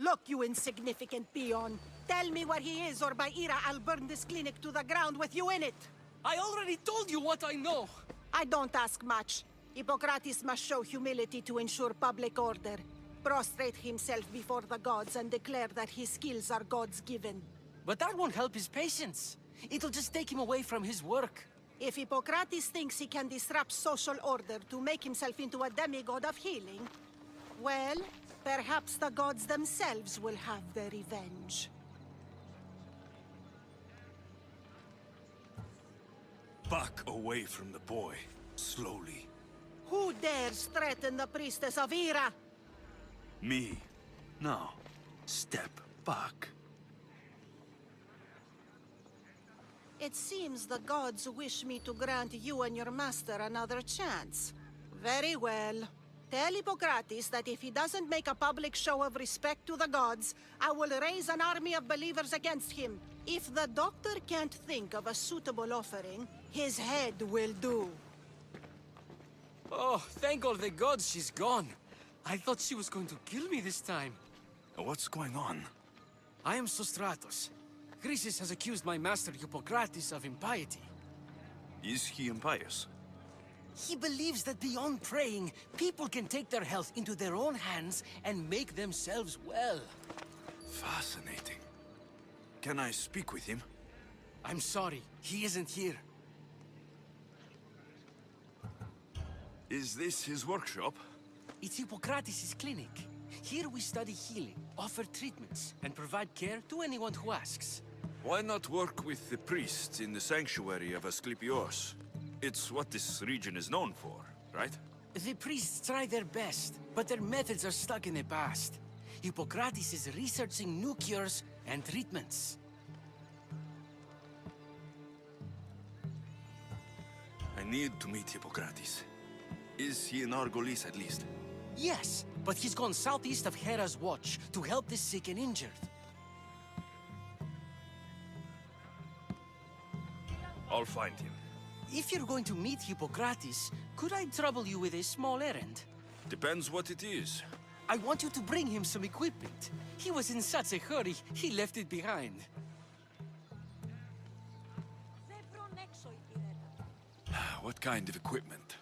Look, you insignificant peon. Tell me where he is, or by Ira, I'll burn this clinic to the ground with you in it. I already told you what I know. I don't ask much. Hippokrates must show humility to ensure public order. Prostrate himself before the gods and declare that his skills are gods given. But that won't help his patients. It'll just take him away from his work. If Hippokrates thinks he can disrupt social order to make himself into a demigod of healing, well, perhaps the gods themselves will have their revenge. Back away from the boy, slowly. Who dares threaten the priestess of Ira? Me. Now, step back. It seems the gods wish me to grant you and your master another chance. Very well. Tell Hippokrates that if he doesn't make a public show of respect to the gods, I will raise an army of believers against him. If the doctor can't think of a suitable offering, his head will do. Oh, thank all the gods she's gone. I thought she was going to kill me this time. What's going on? I am Sostratos. Chrysis has accused my master Hippokrates of impiety. Is he impious? He believes that beyond praying, people can take their health into their own hands and make themselves well. Fascinating. Can I speak with him? I'm sorry, he isn't here. Is this his workshop? It's Hippokrates' clinic. Here we study healing, offer treatments, and provide care to anyone who asks. Why not work with the priests in the sanctuary of Asclepios? It's what this region is known for, right? The priests try their best, but their methods are stuck in the past. Hippokrates is researching new cures and treatments. I need to meet Hippokrates. Is he in Argolis at least? Yes, but he's gone southeast of Hera's Watch to help the sick and injured. I'll find him. If you're going to meet Hippokrates, could I trouble you with a small errand? Depends what it is. I want you to bring him some equipment. He was in such a hurry, he left it behind. What kind of equipment?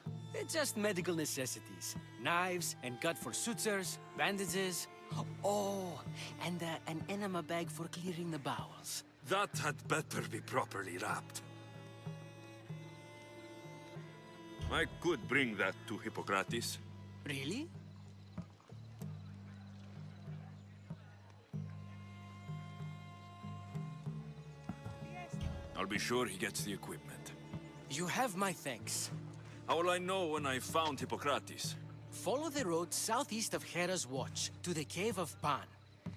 Just medical necessities. Knives and gut for sutures, bandages. Oh, and an enema bag for clearing the bowels. That had better be properly wrapped. I could bring that to Hippokrates. Really? I'll be sure he gets the equipment. You have my thanks. How will I know when I've found Hippokrates? Follow the road southeast of Hera's Watch to the Cave of Pan.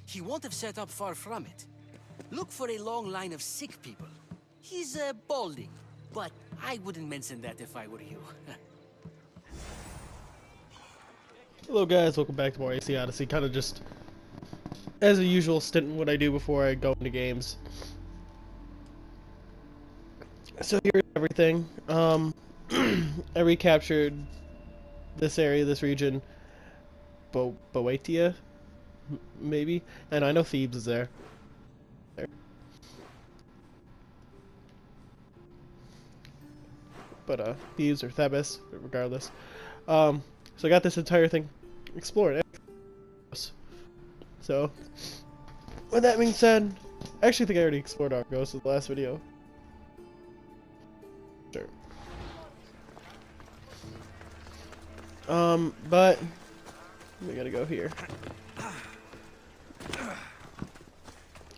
He won't have set up far from it. Look for a long line of sick people. He's balding, but I wouldn't mention that if I were you. Hello guys, welcome back to more AC Odyssey. Kind of just, as a usual, stint in what I do before I go into games. So here's everything. I recaptured this area, this region. Boeotia? Maybe? And I know Thebes is there. But Thebes or Thebes, regardless. So I got this entire thing explored. So, with that being said, I actually think I already explored Argos in the last video. Sure. But we gotta go here.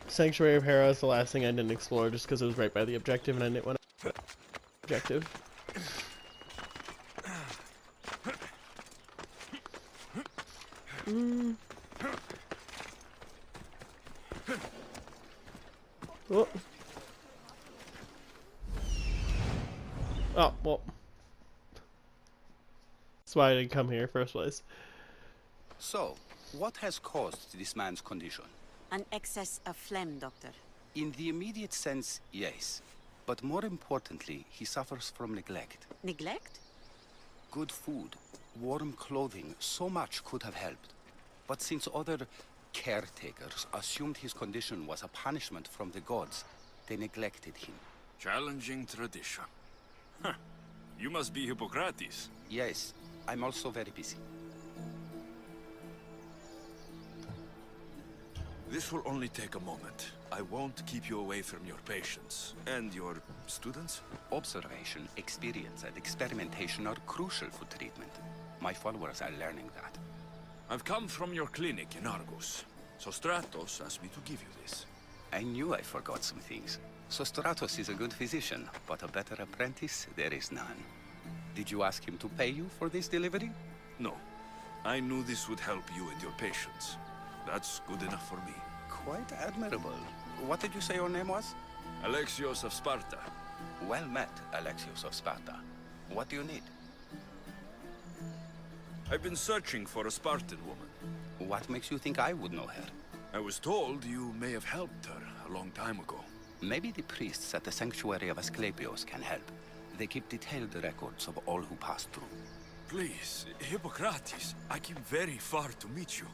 Sanctuary of Hera is the last thing I didn't explore just because it was right by the objective and I didn't want to objective. Oh. Oh, well. That's why I didn't come here in the first place. So, what has caused this man's condition? An excess of phlegm, Doctor. In the immediate sense, yes. But more importantly, he suffers from neglect. Neglect? Good food, warm clothing, so much could have helped. But since other caretakers assumed his condition was a punishment from the gods. They neglected him. Challenging tradition. Huh. You must be Hippokrates. Yes, I'm also very busy. This will only take a moment. I won't keep you away from your patients. And your students? Observation, experience, and experimentation are crucial for treatment. My followers are learning that. I've come from your clinic in Argos. Sostratos asked me to give you this. I knew I forgot some things. Sostratos is a good physician, but a better apprentice there is none. Did you ask him to pay you for this delivery? No. I knew this would help you and your patients. That's good enough for me. Quite admirable. What did you say your name was? Alexios of Sparta. Well met, Alexios of Sparta. What do you need? I've been searching for a Spartan woman. What makes you think I would know her? I was told you may have helped her a long time ago. Maybe the priests at the sanctuary of Asclepios can help. They keep detailed records of all who pass through. Please, Hippokrates, I came very far to meet you.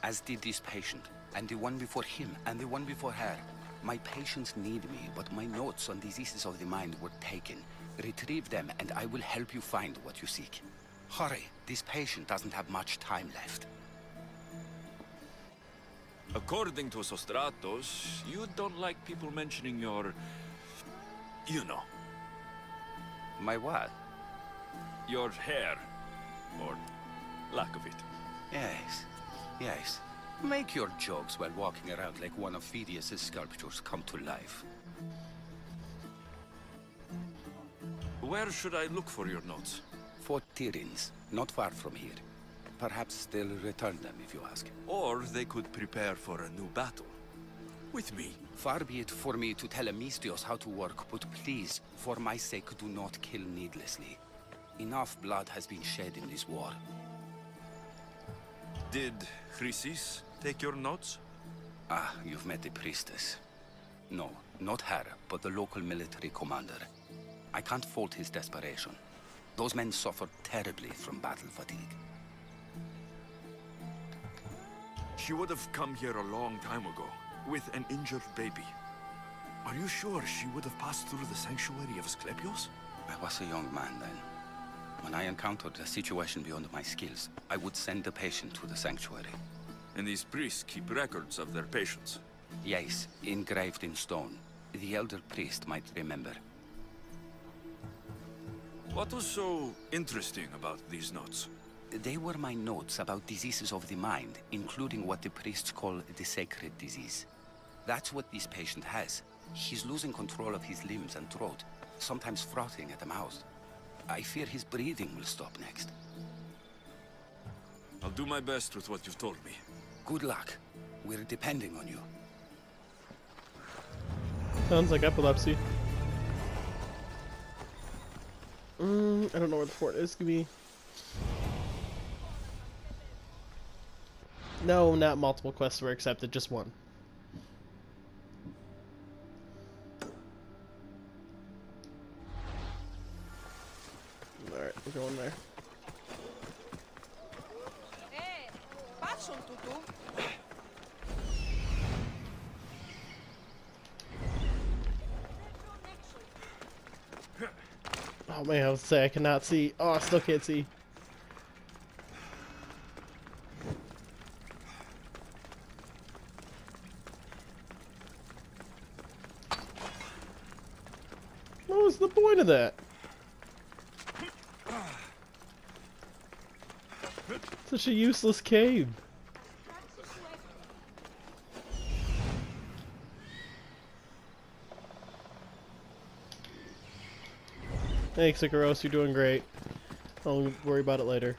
As did this patient, and the one before him, and the one before her. My patients need me, but my notes on diseases of the mind were taken. Retrieve them, and I will help you find what you seek. Hurry, this patient doesn't have much time left. According to Sostratos, you don't like people mentioning your... you know, My what? your hair. Or lack of it. Yes, yes. Make your jokes while walking around like one of Phidias' sculptures come to life. Where should I look for your notes? Fort Tyrins, not far from here. Perhaps they'll return them if you ask. Or they could prepare for a new battle. With me. Far be it for me to tell Amistios how to work, but please, for my sake, do not kill needlessly. Enough blood has been shed in this war. Did Chrysis take your notes? Ah, you've met the priestess. No, not her, but the local military commander. I can't fault his desperation. Those men suffered terribly from battle fatigue. She would have come here a long time ago, with an injured baby. Are you sure she would have passed through the sanctuary of Asclepios? I was a young man then. When I encountered a situation beyond my skills, I would send the patient to the sanctuary. And these priests keep records of their patients. Yes, engraved in stone. The elder priest might remember. What was so interesting about these notes? They were my notes about diseases of the mind, including what the priests call the sacred disease. That's what this patient has. He's losing control of his limbs and throat, sometimes frothing at the mouth. I fear his breathing will stop next. I'll do my best with what you've told me. Good luck. We're depending on you. Sounds like epilepsy. I don't know where the fort is. Give me... No, not multiple quests were accepted, just one. Alright, we're going there. Oh man, I was say I cannot see. Oh, I still can't see. What was the point of that? Such a useless cave. Thanks, Icaros, you're doing great. I'll worry about it later.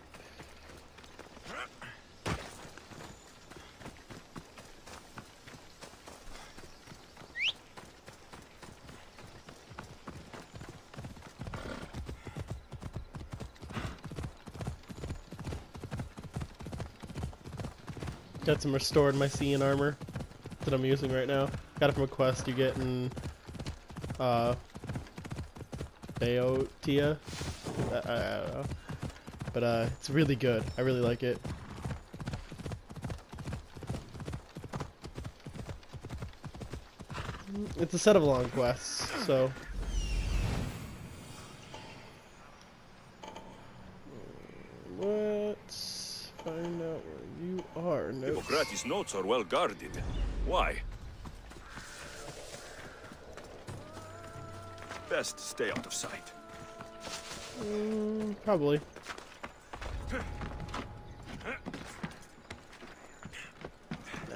Got some restored Mycenaean armor that I'm using right now. Got it from a quest you get in Boeotia. I don't know. But it's really good. I really like it. It's a set of long quests, so... Let's find out where you are. Notes. Hippokrates' notes are well guarded. Why? Best stay out of sight. Probably.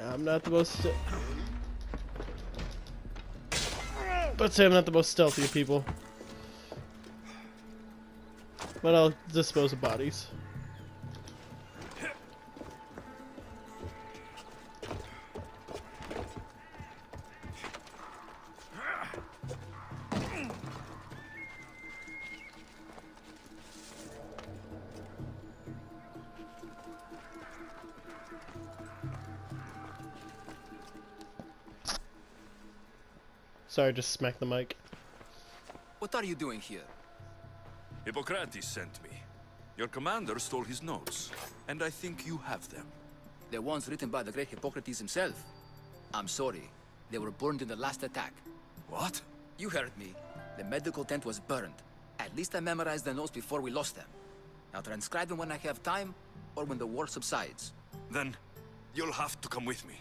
I'm not the most... Let's say I'm not the most stealthy of people. But I'll dispose of bodies. Sorry, just smacked the mic. What are you doing here? Hippokrates sent me. Your commander stole his notes, and I think you have them. The ones written by the great Hippokrates himself. I'm sorry. They were burned in the last attack. What? You heard me. The medical tent was burned. At least I memorized the notes before we lost them. I'll transcribe them when I have time, or when the war subsides. Then, you'll have to come with me.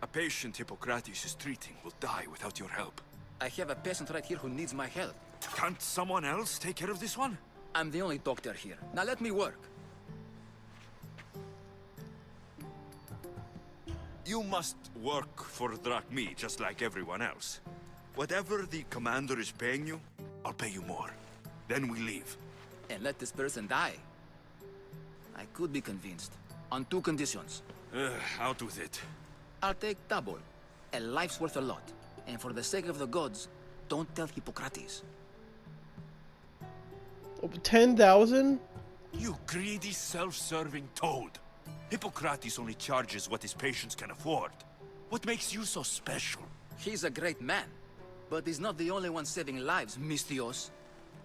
A patient Hippokrates is treating will die without your help. I have a patient right here who needs my help. Can't someone else take care of this one? I'm the only doctor here. Now let me work. You must work for Drachmi just like everyone else. Whatever the commander is paying you, I'll pay you more. Then we leave. And let this person die. I could be convinced. On two conditions. Out with it. I'll take double. A life's worth a lot. And for the sake of the gods, don't tell Hippokrates. 10,000? You greedy, self-serving toad. Hippokrates only charges what his patients can afford. What makes you so special? He's a great man. But he's not the only one saving lives, Mistios.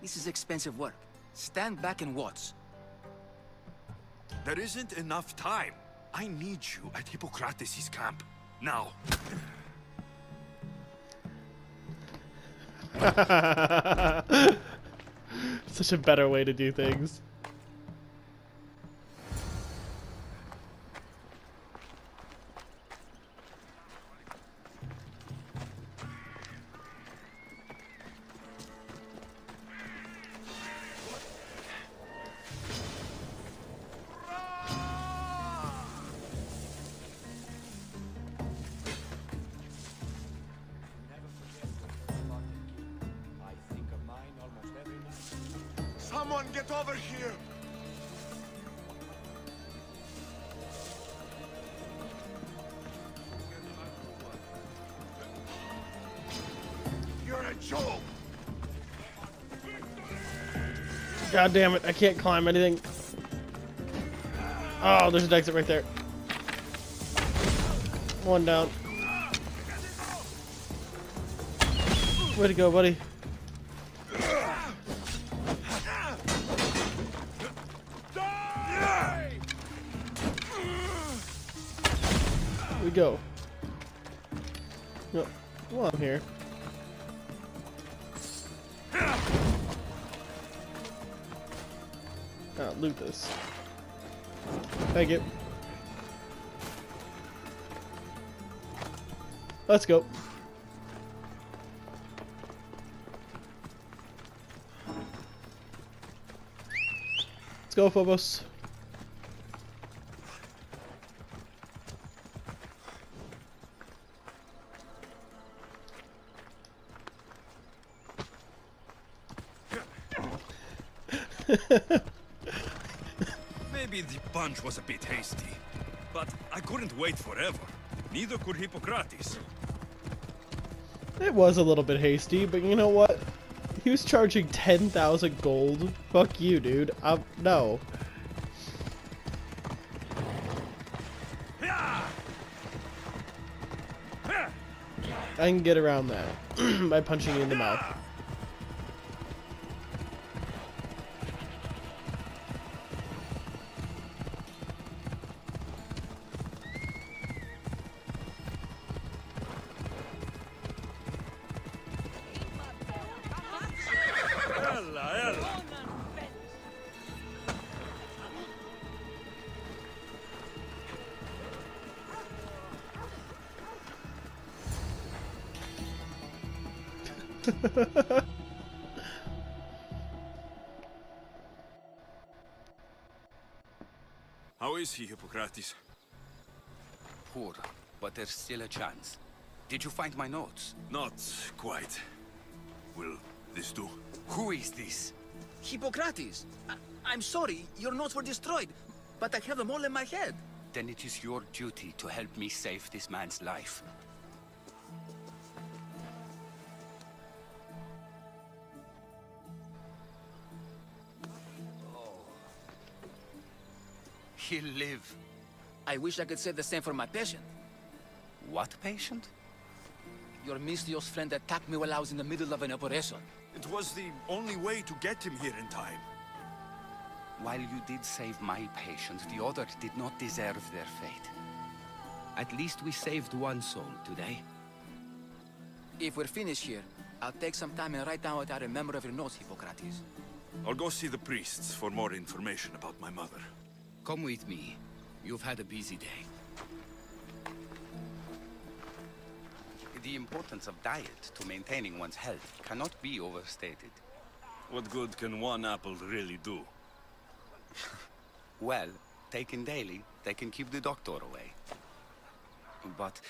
This is expensive work. Stand back and watch. There isn't enough time. I need you at Hippokrates' camp. Now. Such a better way to do things. Someone get over here! You're a joke! God damn it, I can't climb anything. Oh, there's an exit right there. One down. Way to go, buddy. We go. No, well, I'm here. Loot this. Thank you. Let's go. Let's go, Phobos. Maybe the punch was a bit hasty, but I couldn't wait forever. Neither could Hippokrates. It was a little bit hasty, but you know what? He was charging 10,000 gold. Fuck you, dude. No. I can get around that by punching you in the mouth. How is he, Hippokrates? Poor, but there's still a chance. Did you find my notes? Not quite. Will this do? Who is this? Hippokrates! I'm sorry, your notes were destroyed, but I have them all in my head. Then it is your duty to help me save this man's life. He'll live. I wish I could say the same for my patient. What patient? Your mysterious friend attacked me while I was in the middle of an operation. It was the only way to get him here in time. While you did save my patient, the other did not deserve their fate. At least we saved one soul today. If we're finished here, I'll take some time and write down what I remember of your notes, Hippokrates. I'll go see the priests for more information about my mother. Come with me. You've had a busy day. The importance of diet to maintaining one's health cannot be overstated. What good can one apple really do? Well, taken daily, they can keep the doctor away. But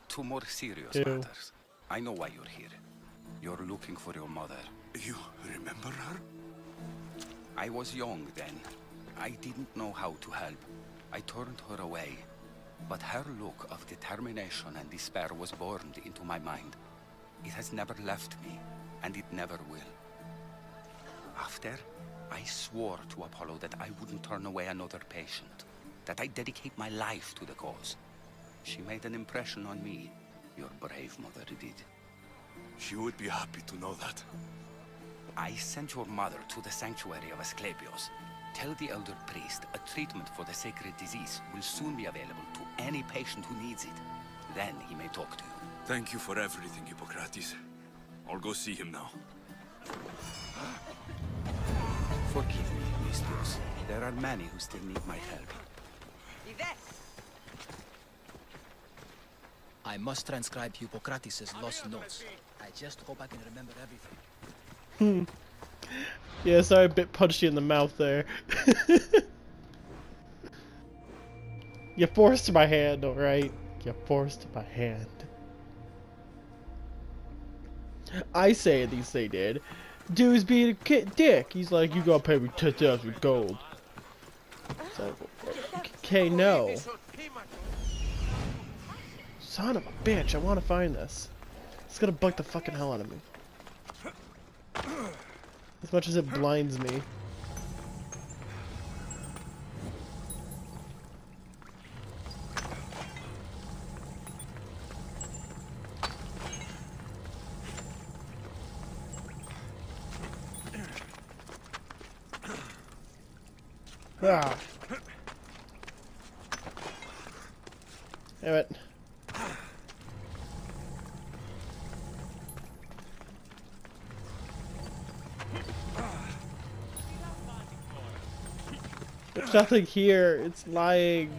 to more serious matters, I know why you're here. You're looking for your mother. You remember her? I was young then. I didn't know how to help. I turned her away. But her look of determination and despair was burned into my mind. It has never left me, and it never will. After, I swore to Apollo that I wouldn't turn away another patient, that I'd dedicate my life to the cause. She made an impression on me. Your brave mother did. She would be happy to know that. I sent your mother to the sanctuary of Asclepios. Tell the elder priest a treatment for the sacred disease will soon be available to any patient who needs it. Then he may talk to you. Thank you for everything, Hippokrates. I'll go see him now. Forgive me, Mistress. There are many who still need my help. I must transcribe Hippokrates' lost notes. I just hope I can remember everything. Yeah, sorry, a bit punched you in the mouth there. You forced my hand, alright? You forced my hand. I say at least they did. Dude's being a dick. He's like, you gotta pay me 10,000 gold. So, okay, no. Son of a bitch, I wanna find this. It's gonna bug the fucking hell out of me. As much as it blinds me. Ah. Damn it. There's nothing here. It's lying.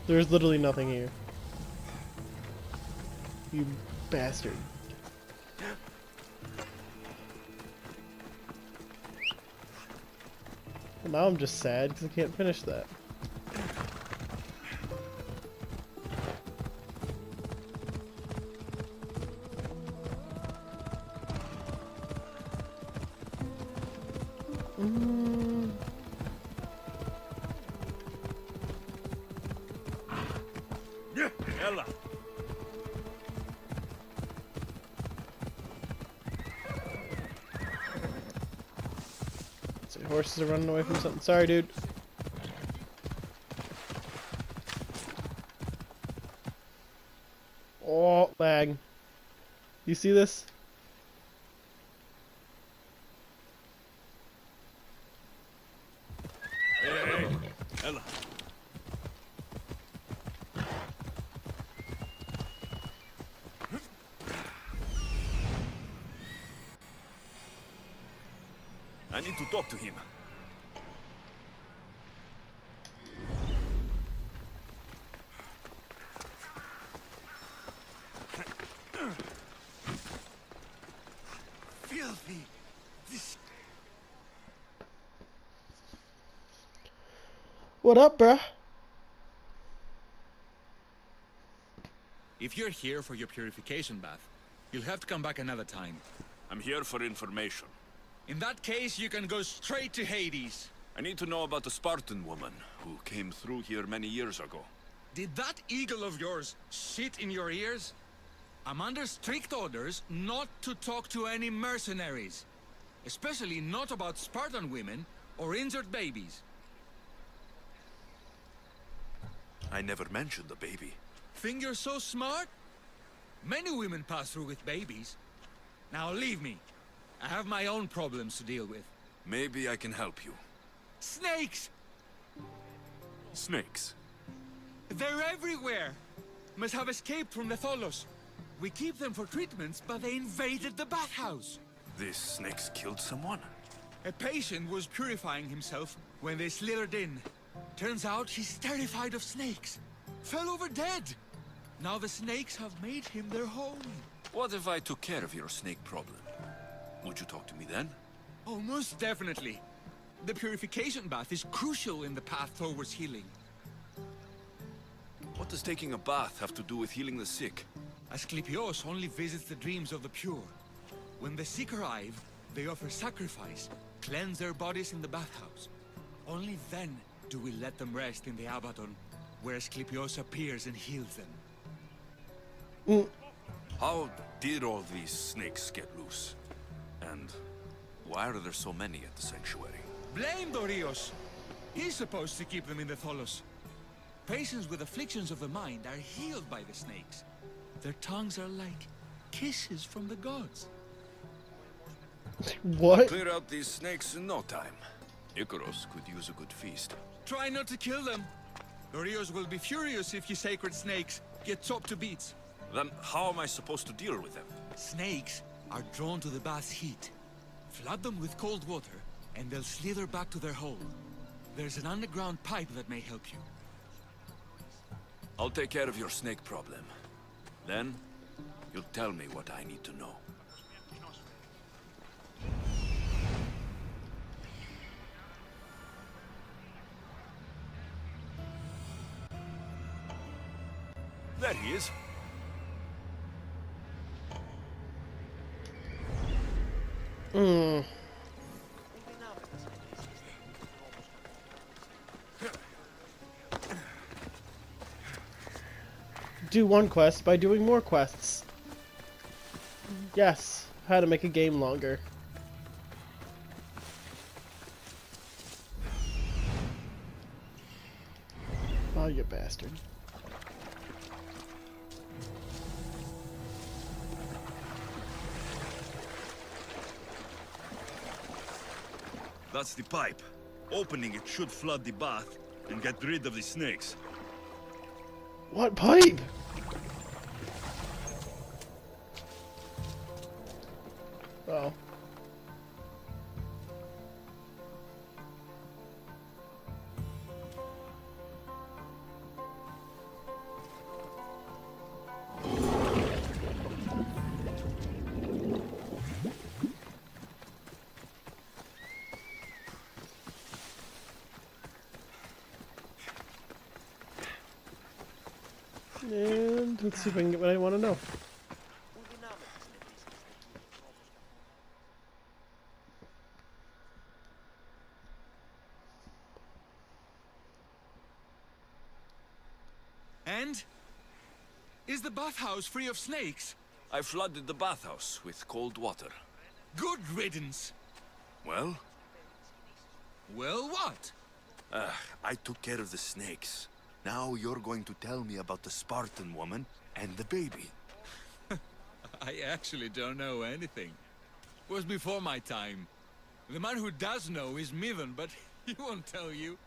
There's literally nothing here. You bastard. Well, now I'm just sad because I can't finish that. Ella. So horses are running away from something. Sorry, dude. Oh, lag. You see this? Hey, Ella. I need to talk to him. Filthy. What up, bruh? If you're here for your purification bath, you'll have to come back another time. I'm here for information. In that case, you can go straight to Hades. I need to know about the Spartan woman who came through here many years ago. Did that eagle of yours shit in your ears? I'm under strict orders not to talk to any mercenaries. Especially not about Spartan women or injured babies. I never mentioned the baby. Think you're so smart? Many women pass through with babies. Now leave me. I have my own problems to deal with. Maybe I can help you. Snakes! Snakes? They're everywhere! Must have escaped from the Tholos. We keep them for treatments, but they invaded the bathhouse. These snakes killed someone? A patient was purifying himself when they slithered in. Turns out he's terrified of snakes. Fell over dead. Now the snakes have made him their home. What if I took care of your snake problem? Would you talk to me then? Oh, most definitely. The purification bath is crucial in the path towards healing. What does taking a bath have to do with healing the sick? Asclepios only visits the dreams of the pure. When the sick arrive, they offer sacrifice, cleanse their bodies in the bathhouse. Only then do we let them rest in the Abaddon, where Asclepios appears and heals them. How did all these snakes get loose? And why are there so many at the sanctuary? Blame Dorios! He's supposed to keep them in the Tholos. Patients with afflictions of the mind are healed by the snakes. Their tongues are like kisses from the gods. What? Clear out these snakes in no time. Icaros could use a good feast. Try not to kill them. Dorios will be furious if you sacred snakes get chopped to bits. Then how am I supposed to deal with them? Snakes are drawn to the bath's heat. Flood them with cold water, and they'll slither back to their hole. There's an underground pipe that may help you. I'll take care of your snake problem. Then, you'll tell me what I need to know. There he is. Do one quest by doing more quests. Yes, how to make a game longer. Oh, you bastard. That's the pipe. Opening it should flood the bath and get rid of the snakes. What pipe? Oh. And let's see if I can get what I want to know. And? Is the bathhouse free of snakes? I flooded the bathhouse with cold water. Good riddance. Well? Well, what? I took care of the snakes. Now you're going to tell me about the Spartan woman and the baby. I actually don't know anything. Was before my time. The man who does know is Midon, but he won't tell you.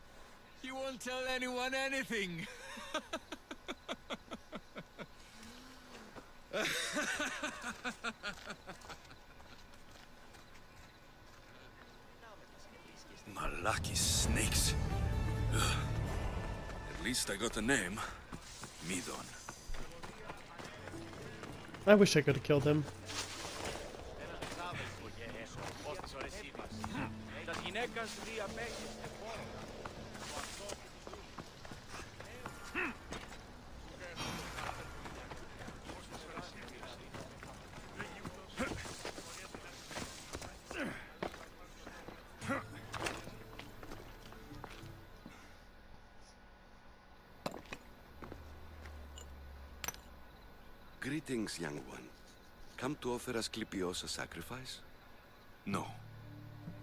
He won't tell anyone anything. Malaki snakes. Ugh. At least I got a name. Midon. I wish I could have killed him. Greetings, young one. Come to offer Asclepios a sacrifice? No.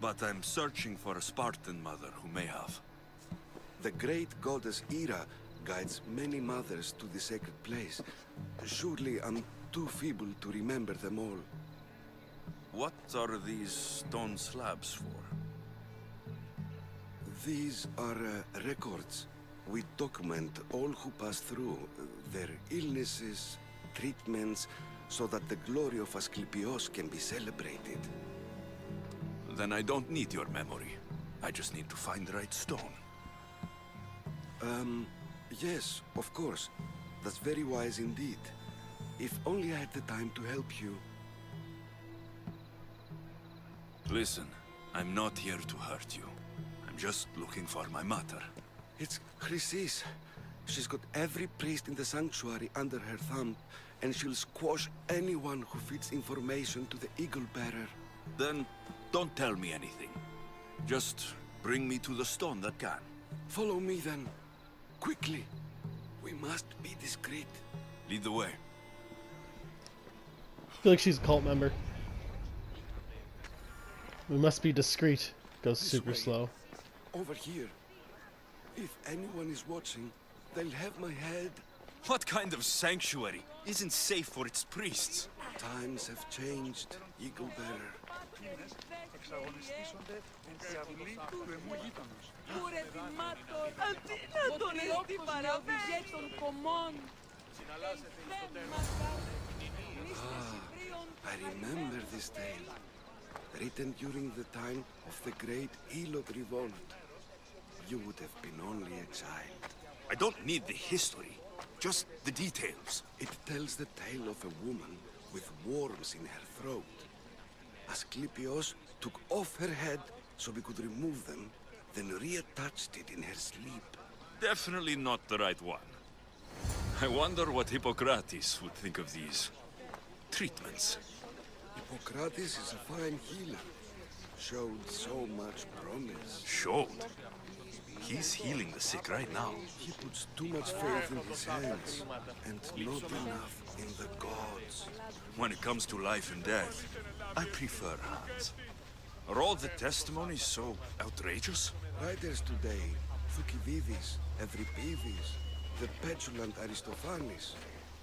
But I'm searching for a Spartan mother who may have. The great goddess Hera guides many mothers to the sacred place. Surely I'm too feeble to remember them all. What are these stone slabs for? These are records. We document all who pass through, their illnesses, treatments, so that the glory of Asclepios can be celebrated. Then I don't need your memory. I just need to find the right stone. Yes, of course. That's very wise indeed. If only I had the time to help you. Listen, I'm not here to hurt you. I'm just looking for my mother. It's Chrysis. She's got every priest in the sanctuary under her thumb, and she'll squash anyone who feeds information to the Eagle Bearer. Then don't tell me anything. Just bring me to the stone that can. Follow me then. Quickly. We must be discreet. Lead the way. I feel like she's a cult member. We must be discreet. Goes This super way. slow. Over here. If anyone is watching, they'll have my head. What kind of sanctuary isn't safe for its priests? Times have changed, Eagle Bearer. I remember this tale. Written during the time of the Great Elot Revolt. You would have been only a child. I don't need the history, just the details. It tells the tale of a woman with worms in her throat. Asclepios took off her head so we could remove them, then reattached it in her sleep. Definitely not the right one. I wonder what Hippokrates would think of these treatments. Hippokrates is a fine healer. Showed so much promise. Showed? He's healing the sick right now. He puts too much faith in his hands, and not enough in the gods. When it comes to life and death, I prefer hands. Are all the testimonies so outrageous? Writers today, Thucydides, Euripides, the petulant Aristophanes,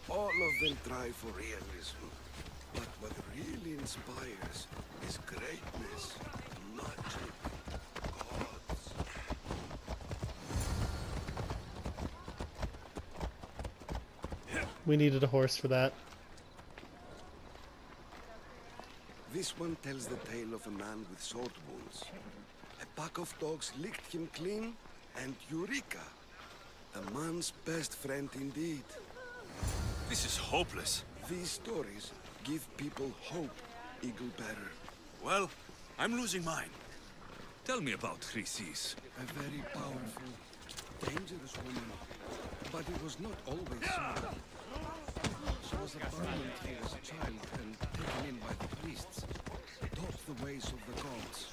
all of them try for realism. But what really inspires is greatness, magic, gods. We needed a horse for that. This one tells the tale of a man with sword wounds. A pack of dogs licked him clean, and Eureka! A man's best friend indeed. This is hopeless. These stories give people hope, Eagle Bearer. Well, I'm losing mine. Tell me about Chrysis. A very powerful, dangerous woman. But it was not always so. She was abandoned here as a child and taken in by the priests, taught the ways of the gods.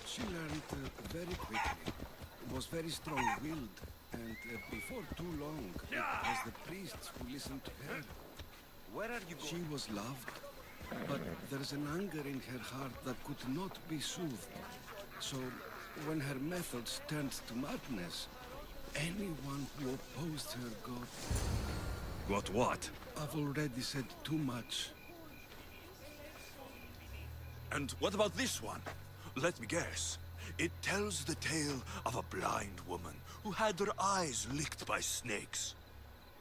She learned very quickly, was very strong-willed, and before too long, it was the priests who listened to her. Where are you going? She was loved, but there's an anger in her heart that could not be soothed. So, when her methods turned to madness, anyone who opposed her got... Got what? I've already said too much. And what about this one? Let me guess. It tells the tale of a blind woman who had her eyes licked by snakes.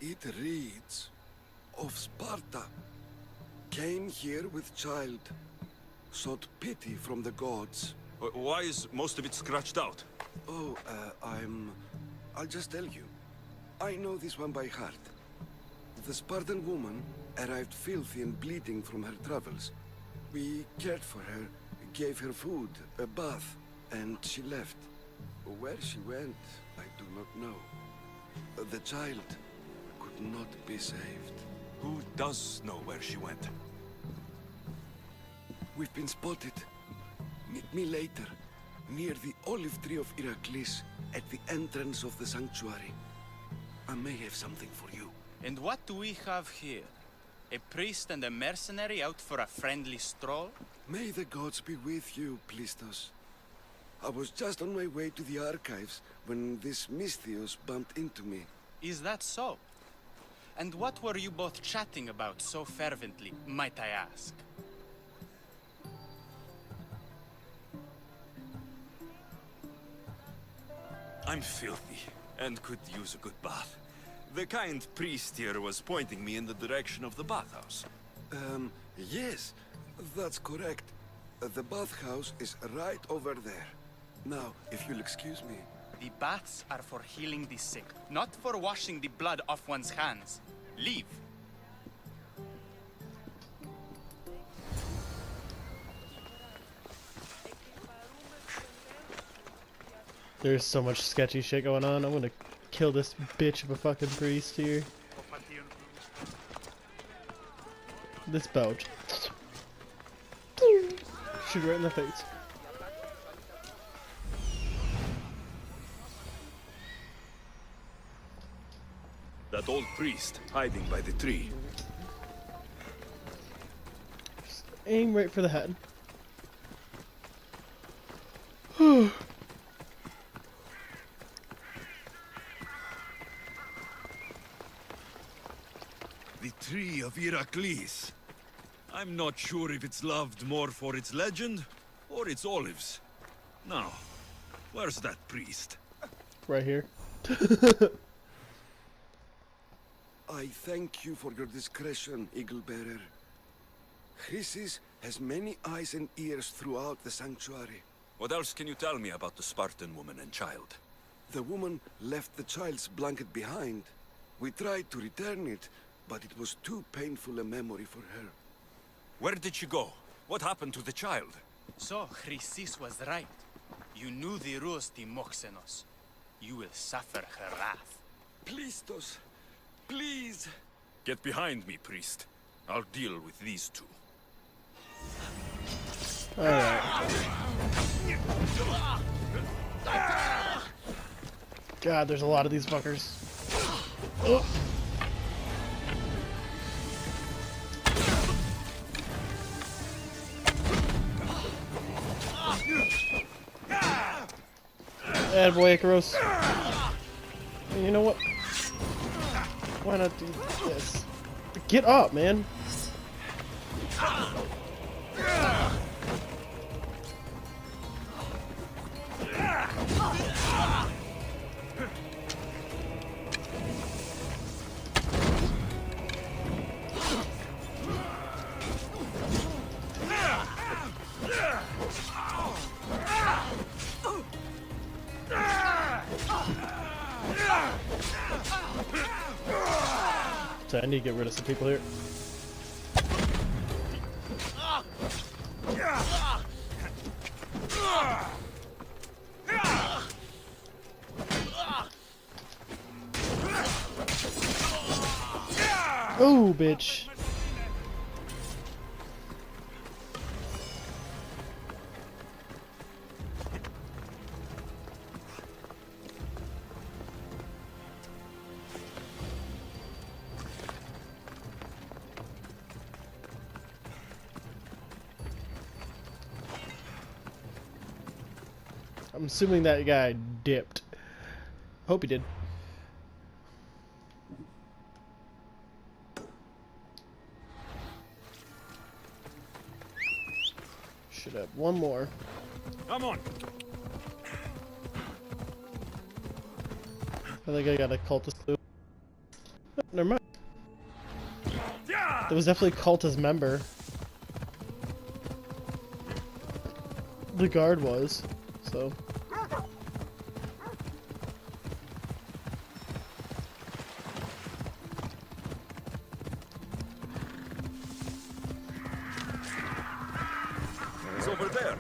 It reads of Sparta. Came here with child. Sought pity from the gods. Why is most of it scratched out? Oh, I'll just tell you. I know this one by heart. The Spartan woman arrived filthy and bleeding from her travels. We cared for her, gave her food, a bath, and she left. Where she went, I do not know. The child could not be saved. Who does know where she went? We've been spotted. Meet me later, near the olive tree of Heracles, at the entrance of the sanctuary. I may have something for you. And what do we have here? A priest and a mercenary out for a friendly stroll? May the gods be with you, Plistos. I was just on my way to the archives when this Misthios bumped into me. Is that so? And what were you both chatting about so fervently, might I ask? I'm filthy and could use a good bath. The kind priest here was pointing me in the direction of the bathhouse. Yes, that's correct. The bathhouse is right over there. Now, if you'll excuse me. The baths are for healing the sick, not for washing the blood off one's hands. Leave. There's so much sketchy shit going on. I'm gonna kill this bitch of a fucking priest here. This belch. Shoot right in the face. That old priest hiding by the tree. Just aim right for the head. The tree of Heracles. I'm not sure if it's loved more for its legend or its olives. Now, where's that priest? Right here. I thank you for your discretion, Eagle Bearer. Chrysis has many eyes and ears throughout the sanctuary. What else can you tell me about the Spartan woman and child? The woman left the child's blanket behind. We tried to return it, but it was too painful a memory for her. Where did she go? What happened to the child? So, Chrysis was right. You knew the rules, Timoxenos. You will suffer her wrath. Plistos, please! Get behind me, priest. I'll deal with these two. Alright. God, there's a lot of these fuckers. Oh. Attaboy, Icarus. You know what? Why not do this? Get up, man! So I need to get rid of some people here. Oh, bitch. I'm assuming that guy dipped. Hope he did. Should have one more. Come on. I think I got a cultist loop. Oh, never mind. There was definitely a cultist member. The guard was, so. over there.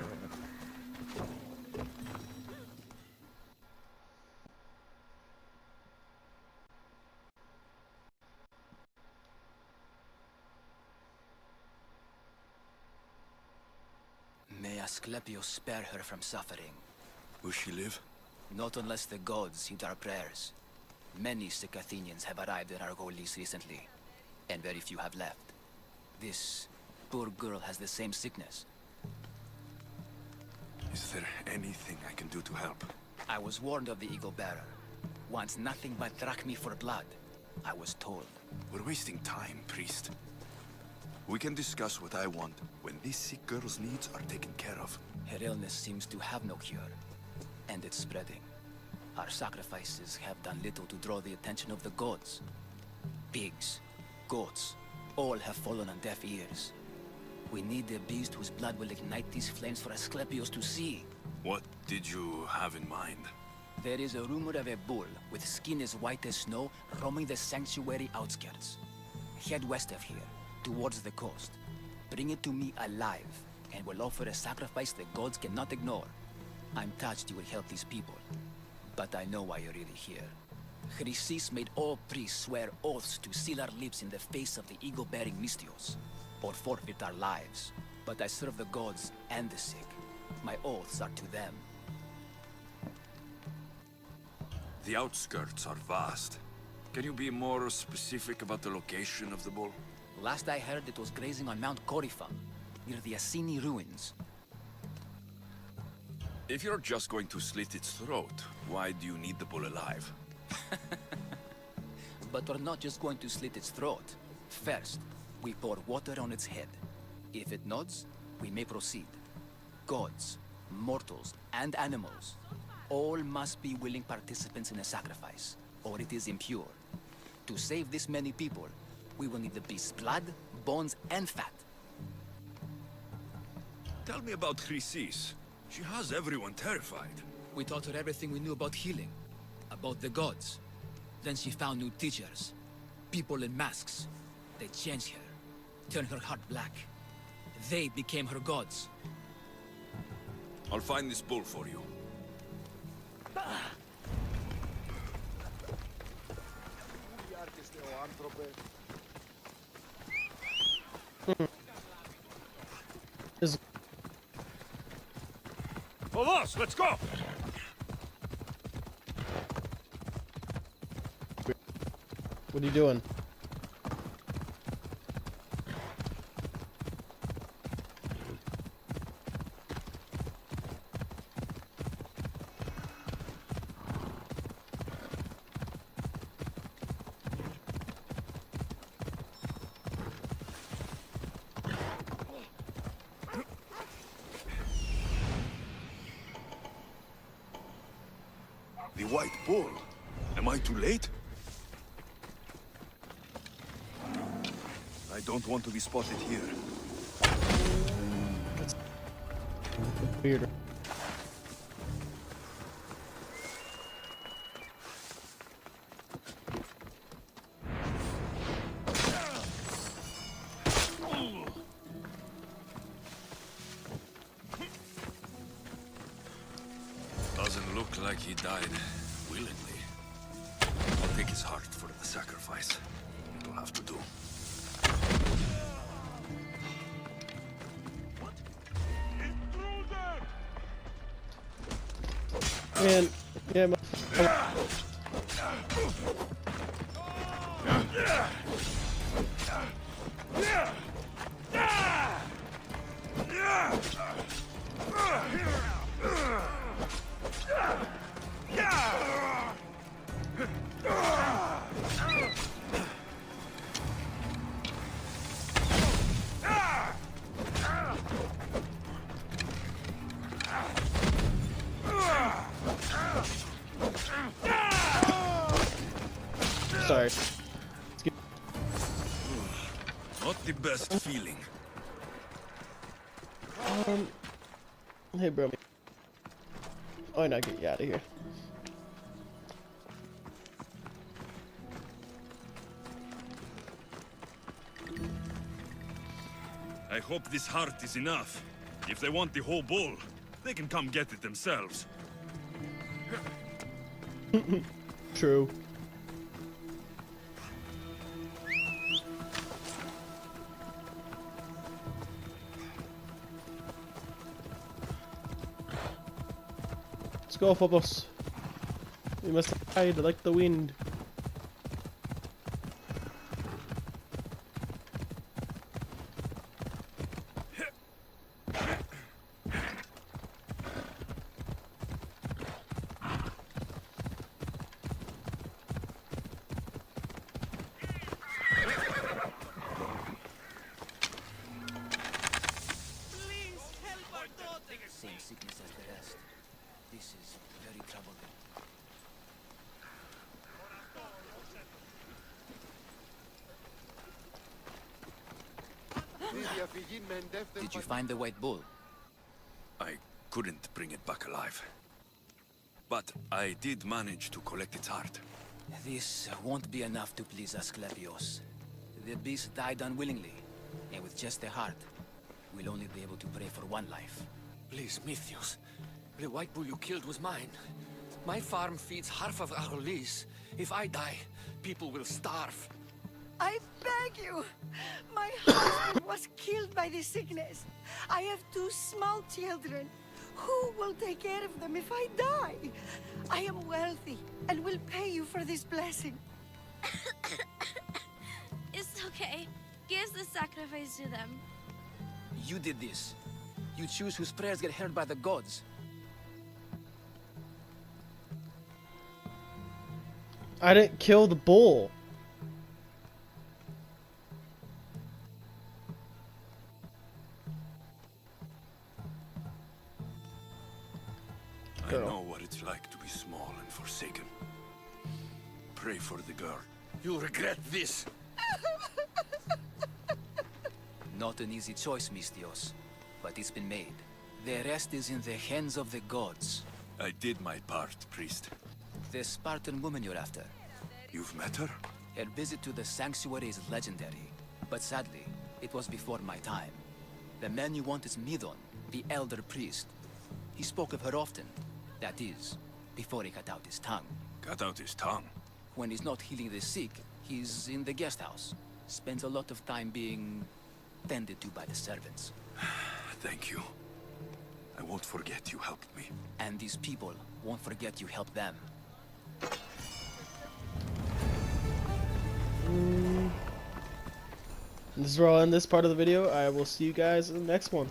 May Asclepius spare her from suffering. Will she live? Not unless the gods heed our prayers. Many sick Athenians have arrived in Argolis recently, and very few have left. This poor girl has the same sickness. Is there anything I can do to help? I was warned of the Eagle Bearer. Wants nothing but drachmi for blood. I was told. We're wasting time, priest. We can discuss what I want when this sick girl's needs are taken care of. Her illness seems to have no cure, and it's spreading. Our sacrifices have done little to draw the attention of the gods. Pigs, goats, all have fallen on deaf ears. We need a beast whose blood will ignite these flames for Asclepius to see. What did you have in mind? There is a rumor of a bull with skin as white as snow roaming the sanctuary outskirts. Head west of here, towards the coast. Bring it to me alive, and we'll offer a sacrifice the gods cannot ignore. I'm touched you will help these people, but I know why you're really here. Chrysis made all priests swear oaths to seal our lips in the face of the eagle-bearing Mystios, or forfeit our lives. But I serve the gods and the sick. My oaths are to them. The outskirts are vast. Can you be more specific about the location of the bull? Last I heard, it was grazing on Mount Coryphon, near the Assini ruins. If you're just going to slit its throat, why do you need the bull alive? But we're not just going to slit its throat. First, we pour water on its head. If it nods, we may proceed. Gods, mortals, and animals, all must be willing participants in a sacrifice, or it is impure. To save this many people, we will need the beast's blood, bones, and fat. Tell me about Chrysis. She has everyone terrified. We taught her everything we knew about healing, about the gods. Then she found new teachers, people in masks. They changed her, turned her heart black. They became her gods. I'll find this bull for you. Volos, let's go! What are you doing? The white bull. Am I too late? I don't want to be spotted here. Weird. Doesn't look like he died willingly. I'll take his heart for the sacrifice. It'll have to do. Man, yeah, sorry. Not the best feeling. Hey, bro. Why not get you out of here? I hope this heart is enough. If they want the whole bull, they can come get it themselves. True. Let's go, Phobos. We must hide like the wind. Same sickness as the rest. This is very troubling. Did you find the white bull? I couldn't bring it back alive. But I did manage to collect its heart. This won't be enough to please Asclepios. The beast died unwillingly, and with just the heart, we'll only be able to pray for one life. Please, Mythios. The white bull you killed was mine. My farm feeds half of our lease. If I die, people will starve. I beg you! My husband was killed by this sickness. I have 2 small children. Who will take care of them if I die? I am wealthy and will pay you for this blessing. It's okay. Give the sacrifice to them. You did this. You choose whose prayers get heard by the gods. I didn't kill the bull. I know what it's like to be small and forsaken. Pray for the girl. You'll regret this. Not an easy choice, Mystios, but it's been made. The rest is in the hands of the gods. I did my part, priest. The Spartan woman you're after. You've met her? Her visit to the sanctuary is legendary, but sadly, it was before my time. The man you want is Midon, the elder priest. He spoke of her often. That is, before he cut out his tongue. Cut out his tongue? When he's not healing the sick, he's in the guest house. Spends a lot of time being tended to by the servants. Thank you. I won't forget you helped me. And these people won't forget you helped them. This is where I'll end this part of the video. I will see you guys in the next one.